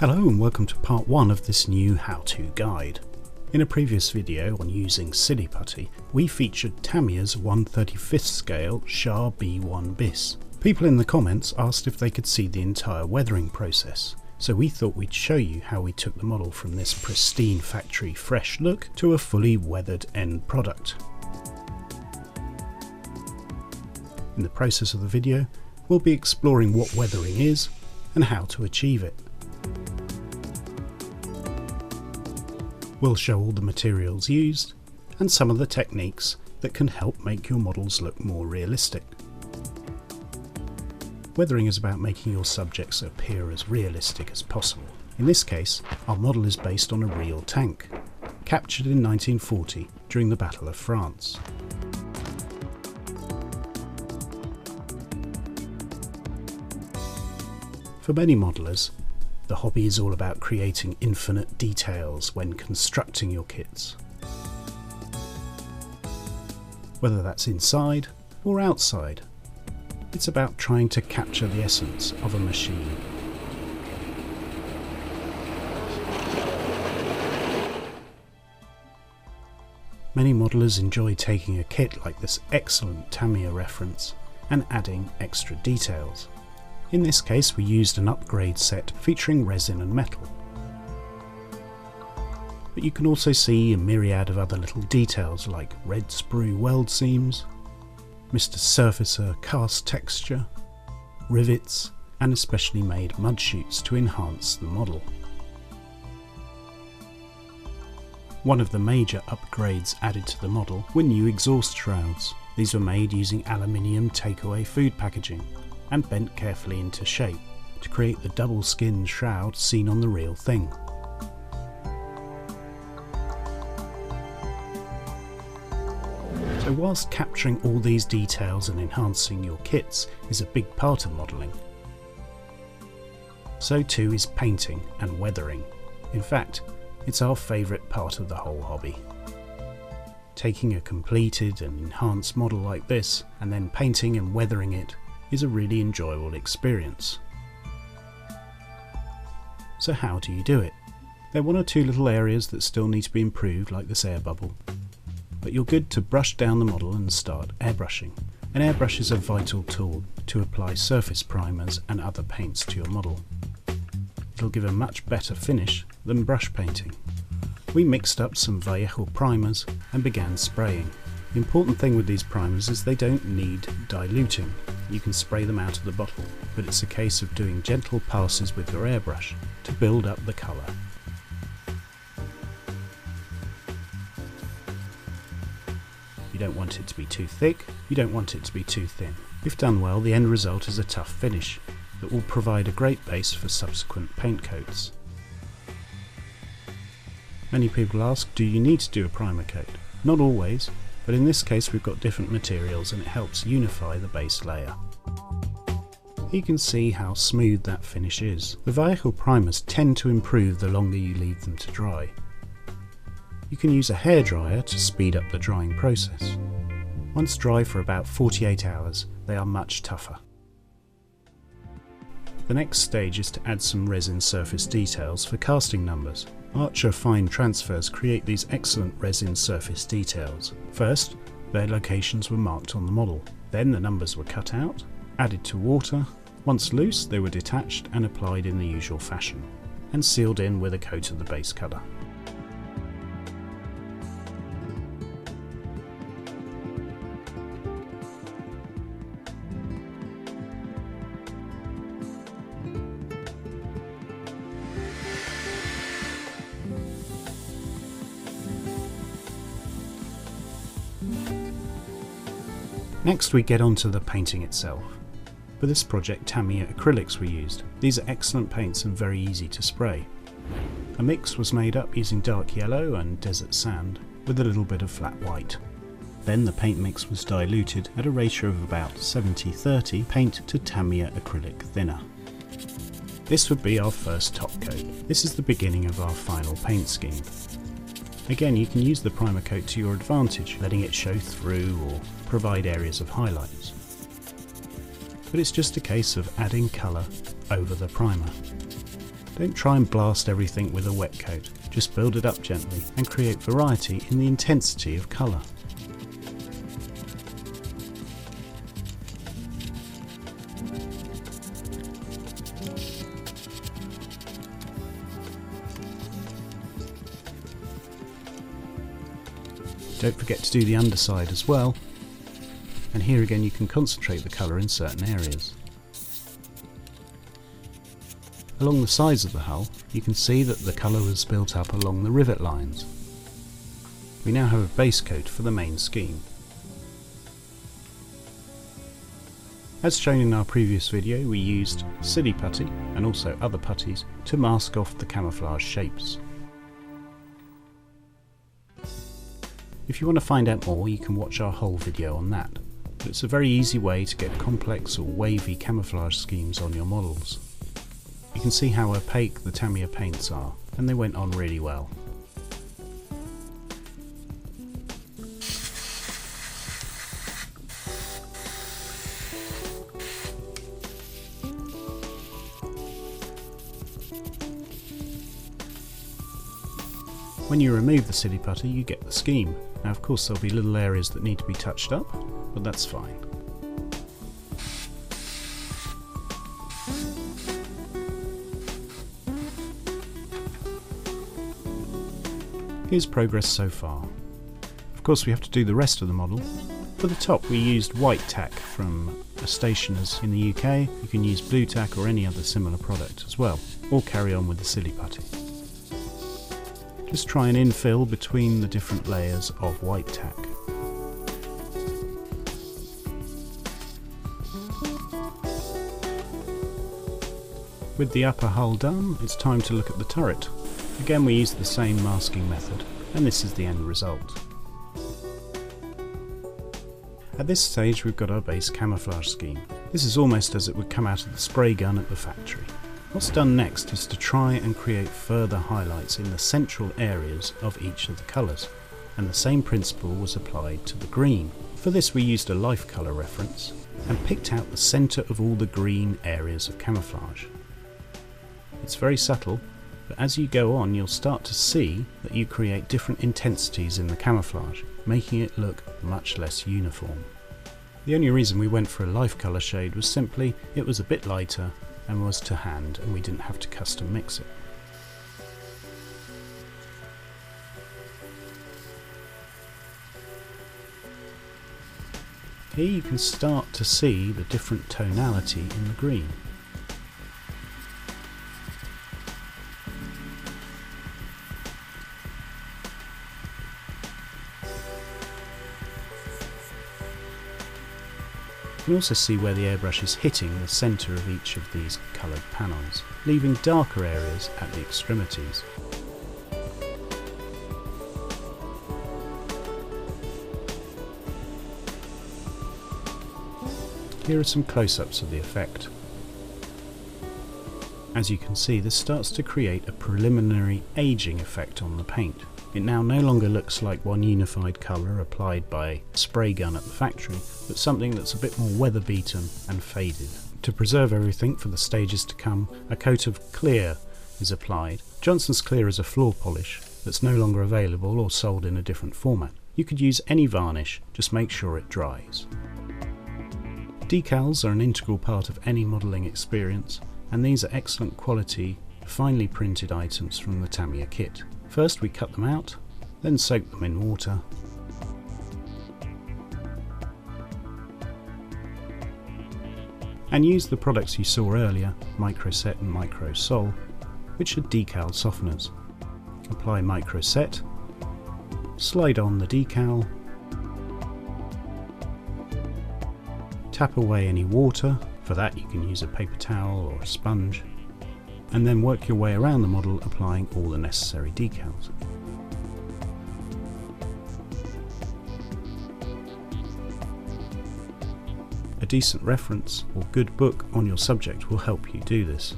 Hello and welcome to part 1 of this new how-to guide. In a previous video on using silly putty, we featured Tamiya's 1/35th scale Char B1 bis. People in the comments asked if they could see the entire weathering process, so we thought we'd show you how we took the model from this pristine factory fresh look to a fully weathered end product. In the process of the video, we'll be exploring what weathering is and how to achieve it. We'll show all the materials used and some of the techniques that can help make your models look more realistic. Weathering is about making your subjects appear as realistic as possible. In this case, our model is based on a real tank, captured in 1940 during the Battle of France. For many modelers, the hobby is all about creating infinite details when constructing your kits. Whether that's inside or outside, it's about trying to capture the essence of a machine. Many modelers enjoy taking a kit like this excellent Tamiya reference and adding extra details. In this case we used an upgrade set featuring resin and metal. But you can also see a myriad of other little details like red sprue weld seams, Mr. Surfacer cast texture, rivets and especially made mud chutes to enhance the model. One of the major upgrades added to the model were new exhaust shrouds. These were made using aluminium takeaway food packaging and bent carefully into shape to create the double skin shroud seen on the real thing. So whilst capturing all these details and enhancing your kits is a big part of modelling, so too is painting and weathering. In fact, it's our favourite part of the whole hobby. Taking a completed and enhanced model like this and then painting and weathering it is a really enjoyable experience. So how do you do it? There are one or two little areas that still need to be improved, like this air bubble, but you're good to brush down the model and start airbrushing. An airbrush is a vital tool to apply surface primers and other paints to your model. It'll give a much better finish than brush painting. We mixed up some Vallejo primers and began spraying. The important thing with these primers is they don't need diluting. You can spray them out of the bottle, but it's a case of doing gentle passes with your airbrush to build up the colour. You don't want it to be too thick, you don't want it to be too thin. If done well, the end result is a tough finish that will provide a great base for subsequent paint coats. Many people ask, do you need to do a primer coat? Not always. But in this case we've got different materials and it helps unify the base layer. You can see how smooth that finish is. The Vallejo primers tend to improve the longer you leave them to dry. You can use a hairdryer to speed up the drying process. Once dry for about 48 hours, they are much tougher. The next stage is to add some resin surface details for casting numbers. Archer fine transfers create these excellent resin surface details. First, their locations were marked on the model. Then the numbers were cut out, added to water. Once loose, they were detached and applied in the usual fashion, and sealed in with a coat of the base colour. Next we get on to the painting itself. For this project Tamiya acrylics were used. These are excellent paints and very easy to spray. A mix was made up using dark yellow and desert sand with a little bit of flat white. Then the paint mix was diluted at a ratio of about 70-30 paint to Tamiya acrylic thinner. This would be our first top coat. This is the beginning of our final paint scheme. Again, you can use the primer coat to your advantage, letting it show through or provide areas of highlights. But it's just a case of adding colour over the primer. Don't try and blast everything with a wet coat, just build it up gently and create variety in the intensity of colour. Don't forget to do the underside as well, and here again you can concentrate the colour in certain areas. Along the sides of the hull you can see that the colour was built up along the rivet lines. We now have a base coat for the main scheme. As shown in our previous video, we used silly putty and also other putties to mask off the camouflage shapes. If you want to find out more, you can watch our whole video on that, but it's a very easy way to get complex or wavy camouflage schemes on your models. You can see how opaque the Tamiya paints are, and they went on really well. When you remove the silly putty, you get the scheme. Now of course there'll be little areas that need to be touched up, but that's fine. Here's progress so far. Of course we have to do the rest of the model. For the top we used white tack from a stationer's in the UK. You can use blue tack or any other similar product as well, or carry on with the silly putty. Just try and infill between the different layers of white tack. With the upper hull done, it's time to look at the turret. Again we used the same masking method, and this is the end result. At this stage we've got our base camouflage scheme. This is almost as it would come out of the spray gun at the factory. What's done next is to try and create further highlights in the central areas of each of the colours, and the same principle was applied to the green. For this we used a Lifecolor reference and picked out the centre of all the green areas of camouflage. It's very subtle, but as you go on you'll start to see that you create different intensities in the camouflage, making it look much less uniform. The only reason we went for a Lifecolor shade was simply it was a bit lighter and was to hand, and we didn't have to custom mix it. Here you can start to see the different tonality in the green. You can also see where the airbrush is hitting the centre of each of these coloured panels, leaving darker areas at the extremities. Here are some close-ups of the effect. As you can see, this starts to create a preliminary ageing effect on the paint. It now no longer looks like one unified colour applied by a spray gun at the factory, but something that's a bit more weather beaten and faded. To preserve everything for the stages to come, a coat of clear is applied. Johnson's Clear is a floor polish that's no longer available or sold in a different format. You could use any varnish, just make sure it dries. Decals are an integral part of any modelling experience, and these are excellent quality, finely printed items from the Tamiya kit. First we cut them out, then soak them in water. And use the products you saw earlier, Microset and Microsol, which are decal softeners. Apply Microset, slide on the decal, tap away any water. For that you can use a paper towel or a sponge, and then work your way around the model applying all the necessary decals. A decent reference or good book on your subject will help you do this.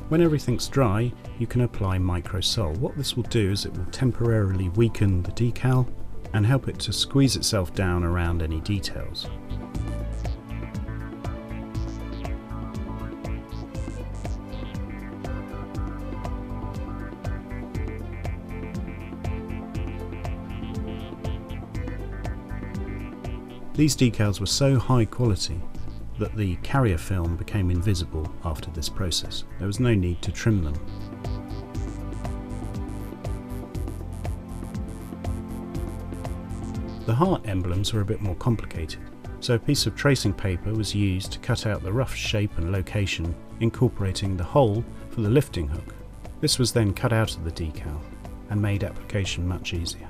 When everything's dry, you can apply Microsol. What this will do is it will temporarily weaken the decal and help it to squeeze itself down around any details. These decals were so high quality that the carrier film became invisible after this process. There was no need to trim them. The heart emblems were a bit more complicated, so a piece of tracing paper was used to cut out the rough shape and location, incorporating the hole for the lifting hook. This was then cut out of the decal and made application much easier.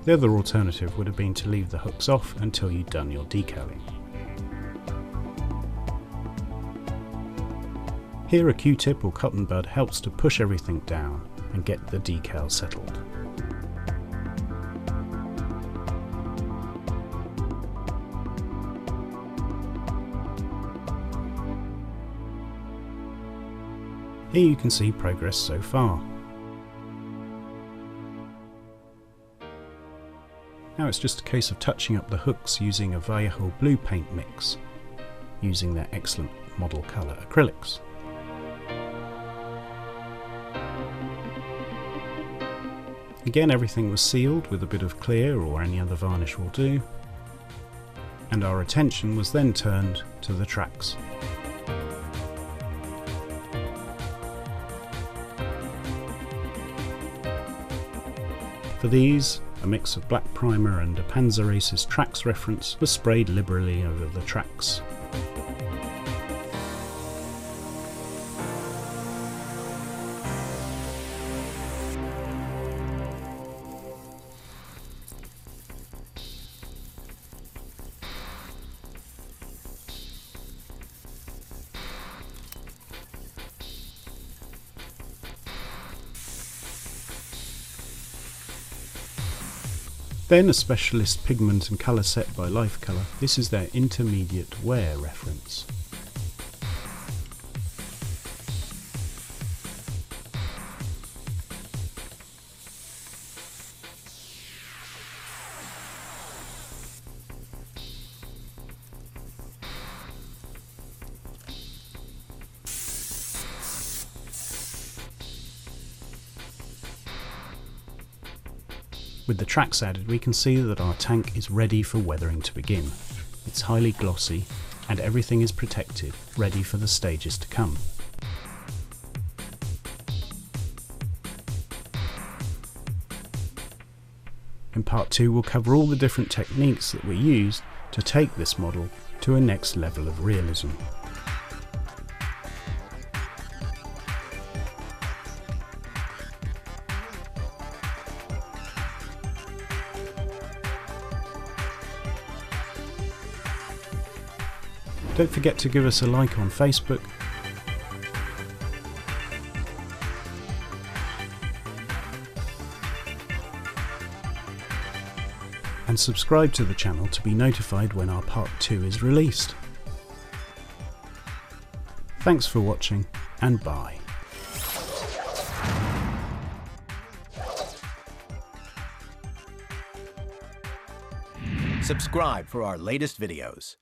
The other alternative would have been to leave the hooks off until you'd done your decaling. Here a Q-tip or cotton bud helps to push everything down and get the decal settled. Here you can see progress so far. Now it's just a case of touching up the hooks using a Vallejo blue paint mix, using their excellent model colour acrylics. Again, everything was sealed with a bit of clear or any other varnish will do, and our attention was then turned to the tracks. For these, a mix of black primer and a Panzerart's tracks reference was sprayed liberally over the tracks. Then a specialist pigment and colour set by Lifecolor. This is their intermediate wear reference. With the tracks added, we can see that our tank is ready for weathering to begin. It's highly glossy and everything is protected, ready for the stages to come. In part 2 we'll cover all the different techniques that we used to take this model to a next level of realism. Don't forget to give us a like on Facebook, and subscribe to the channel to be notified when our part 2 is released. Thanks for watching, and bye. Subscribe for our latest videos.